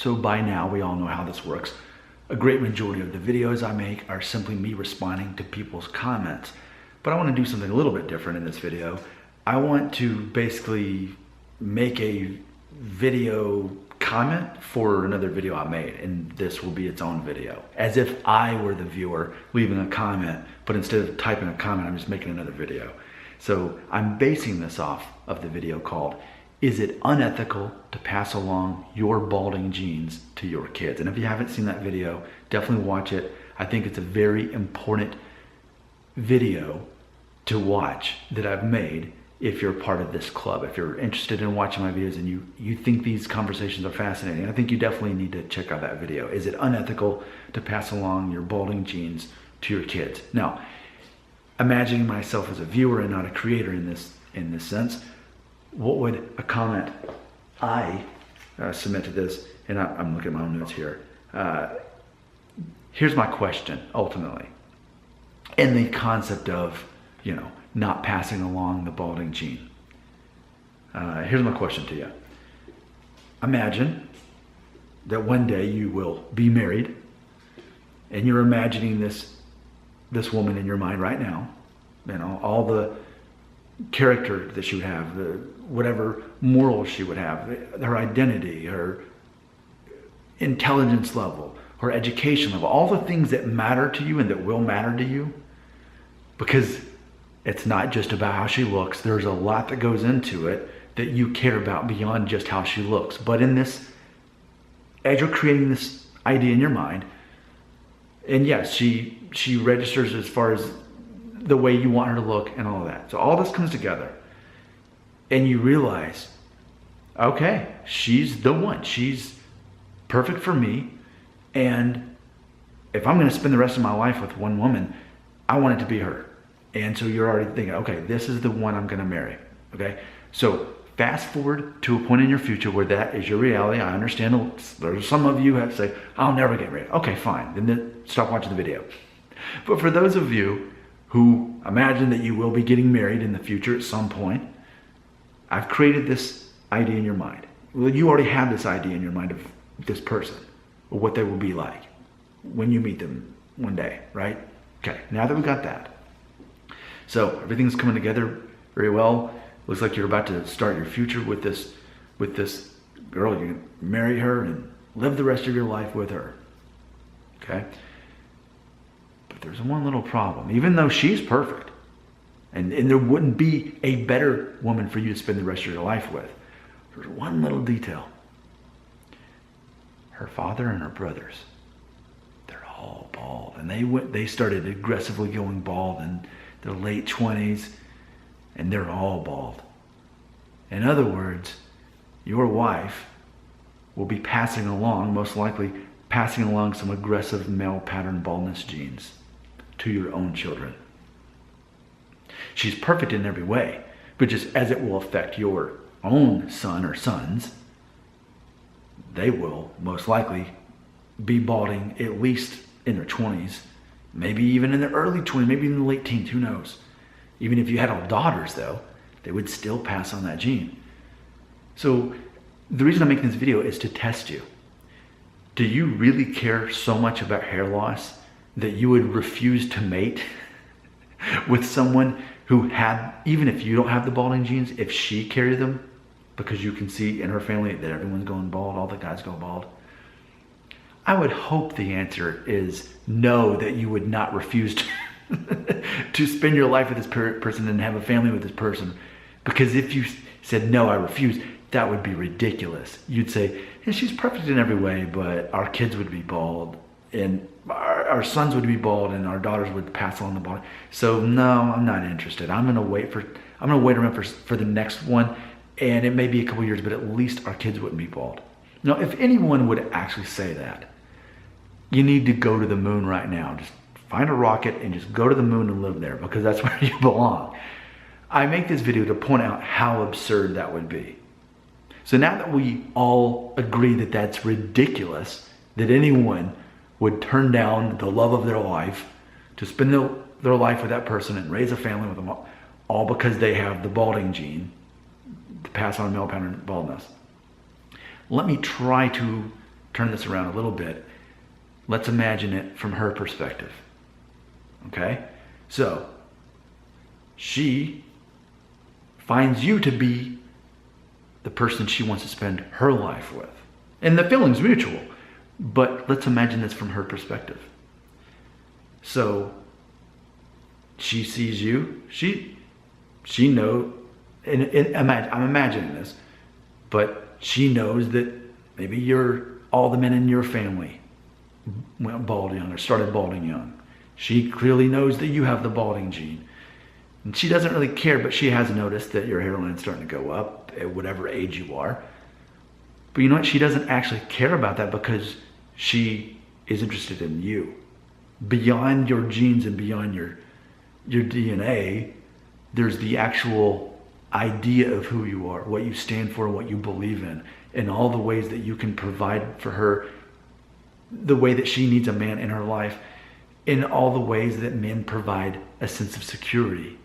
So by now, we all know how this works. A great majority of the videos I make are simply me responding to people's comments. But I want to do something a little bit different in this video. I want to basically make a video comment for another video I made, and this will be its own video. As if I were the viewer leaving a comment, but instead of typing a comment, I'm just making another video. So I'm basing this off of the video called, "Is it unethical to pass along your balding genes to your kids?" And if you haven't seen that video, definitely watch it. I think it's a very important video to watch that I've made if you're part of this club. If you're interested in watching my videos and you think these conversations are fascinating, I think you definitely need to check out that video. Is it unethical to pass along your balding genes to your kids? Now, imagining myself as a viewer and not a creator in this sense, what would a comment I submit to this? And I'm looking at my own notes here. Here's my question, ultimately. In the concept of, not passing along the balding gene. Here's my question to you. Imagine that one day you will be married, and you're imagining this woman in your mind right now, all the character that she would have, whatever morals she would have, her identity, her intelligence level, her education level, all the things that matter to you and that will matter to you, because it's not just about how she looks. There's a lot that goes into it that you care about beyond just how she looks. But in this, as you're creating this idea in your mind, and yes, she registers as far as the way you want her to look and all of that. So all this comes together, and you realize, okay, she's the one. She's perfect for me. And if I'm going to spend the rest of my life with one woman, I want it to be her. And so you're already thinking, okay, this is the one I'm going to marry. Okay. So fast forward to a point in your future where that is your reality. I understand there's some of you have to say, I'll never get married. Okay, fine. Then stop watching the video. But for those of you who imagine that you will be getting married in the future at some point, I've created this idea in your mind. Well, you already have this idea in your mind of this person, or what they will be like when you meet them one day, right? Okay, now that we got that. So everything's coming together very well. Looks like you're about to start your future with this girl. You're gonna marry her and live the rest of your life with her. Okay? But there's one little problem. Even though she's perfect, and there wouldn't be a better woman for you to spend the rest of your life with, there's one little detail. Her father and her brothers, they're all bald. And they started aggressively going bald in their late 20s, and they're all bald. In other words, your wife will be passing along, most likely passing along some aggressive male pattern baldness genes to your own children. She's perfect in every way, but just as it will affect your own son or sons, they will most likely be balding at least in their 20s, maybe even in their early 20s, maybe in the late teens, who knows? Even if you had all daughters though, they would still pass on that gene. So the reason I'm making this video is to test you. Do you really care so much about hair loss that you would refuse to mate with someone who had, even if you don't have the balding genes, if she carried them? Because you can see in her family that everyone's going bald, all the guys go bald. I would hope the answer is no, that you would not refuse to spend your life with this person and have a family with this person. Because if you said, no, I refuse, that would be ridiculous. You'd say, yeah, she's perfect in every way, but our kids would be bald, and our sons would be bald, and our daughters would pass along the bald. So no, I'm not interested. I'm gonna wait around for the next one, and it may be a couple years, but at least our kids wouldn't be bald. Now, if anyone would actually say that, you need to go to the moon right now. Just find a rocket and just go to the moon and live there, because that's where you belong. I make this video to point out how absurd that would be. So now that we all agree that that's ridiculous, that anyone would turn down the love of their life to spend their life with that person and raise a family with them, all because they have the balding gene to pass on male pattern baldness. Let me try to turn this around a little bit. Let's imagine it from her perspective. Okay? So, she finds you to be the person she wants to spend her life with. And the feeling's mutual. But let's imagine this from her perspective. So, she sees you. She knows, I'm imagining this, but she knows that maybe all the men in your family went bald young or started balding young. She clearly knows that you have the balding gene. And she doesn't really care, but she has noticed that your hairline's starting to go up at whatever age you are. But you know what? She doesn't actually care about that because she is interested in you. Beyond your genes and beyond your DNA, there's the actual idea of who you are, what you stand for, what you believe in, and all the ways that you can provide for her the way that she needs a man in her life, in all the ways that men provide a sense of security.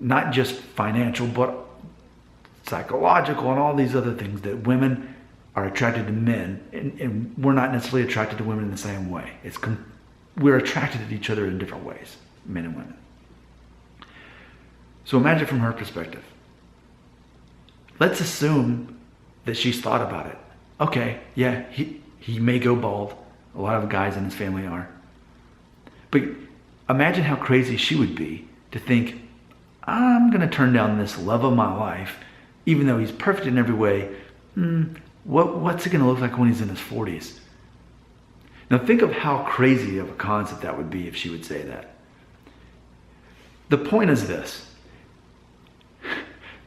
Not just financial, but psychological and all these other things that women are attracted to men, and we're not necessarily attracted to women in the same way. We're attracted to each other in different ways, men and women. So imagine from her perspective. Let's assume that she's thought about it. Okay, yeah, he may go bald. A lot of guys in his family are. But imagine how crazy she would be to think, I'm going to turn down this love of my life, even though he's perfect in every way. What's it going to look like when he's in his 40s? Now think of how crazy of a concept that would be if she would say that. The point is this.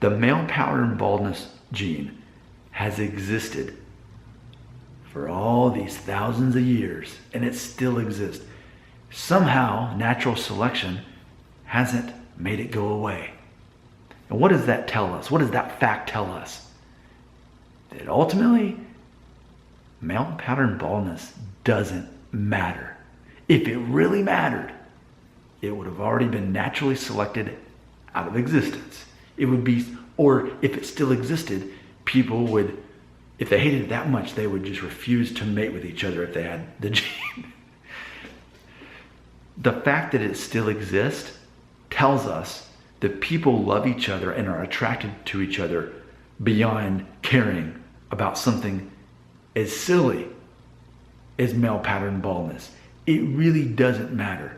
The male pattern baldness gene has existed for all these thousands of years, and it still exists. Somehow, natural selection hasn't made it go away. And what does that tell us? What does that fact tell us? That ultimately, male pattern baldness doesn't matter. If it really mattered, it would have already been naturally selected out of existence. It would be, or if it still existed, people would, if they hated it that much, they would just refuse to mate with each other if they had the gene. The fact that it still exists tells us that people love each other and are attracted to each other beyond caring about something as silly as male pattern baldness. It really doesn't matter.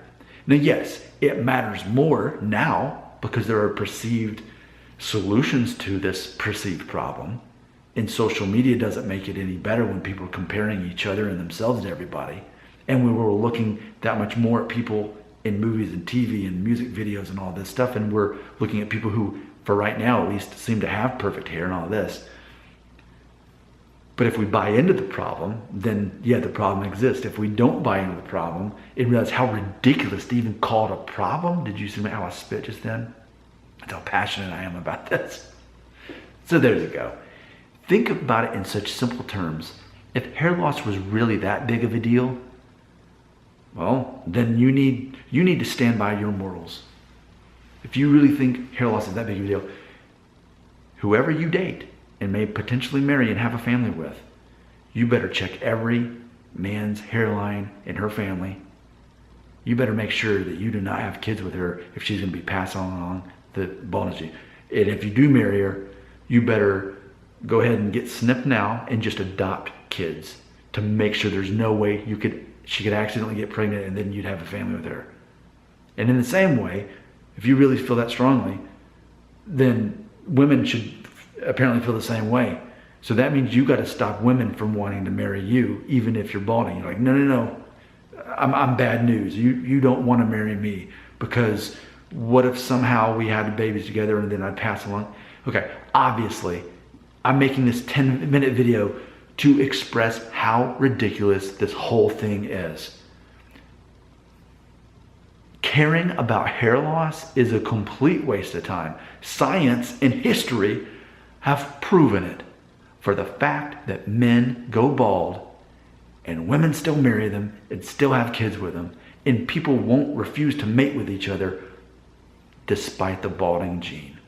Now, yes, it matters more now because there are perceived solutions to this perceived problem. And social media doesn't make it any better when people are comparing each other and themselves to everybody. And we were looking that much more at people in movies and TV and music videos and all this stuff. And we're looking at people who, for right now at least, seem to have perfect hair and all this. But if we buy into the problem, then yeah, the problem exists. If we don't buy into the problem and realize how ridiculous to even call it a problem, did you see how I spit just then? That's how passionate I am about this. So there you go. Think about it in such simple terms. If hair loss was really that big of a deal, well, then you need to stand by your morals. If you really think hair loss is that big of a deal, whoever you date and may potentially marry and have a family with, you better check every man's hairline in her family. You better make sure that you do not have kids with her if she's going to be passing on the baldness gene. And if you do marry her, you better go ahead and get snipped now and just adopt kids to make sure there's no way she could accidentally get pregnant and then you'd have a family with her. And in the same way, if you really feel that strongly, then women should apparently feel the same way. So that means you got to stop women from wanting to marry you, even if you're balding. You're like, no, I'm bad news. You don't want to marry me because what if somehow we had babies together and then I'd pass along? Okay, obviously, I'm making this 10-minute video to express how ridiculous this whole thing is. Caring about hair loss is a complete waste of time. Science and history have proven it. For the fact that men go bald and women still marry them and still have kids with them, and people won't refuse to mate with each other despite the balding gene.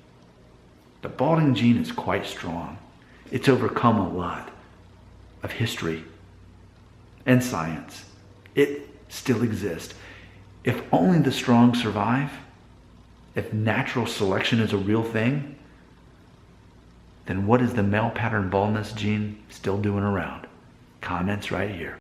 The balding gene is quite strong. It's overcome a lot. of history and science. It still exists. If only the strong survive, if natural selection is a real thing, then what is the male pattern baldness gene still doing around? Comments right here.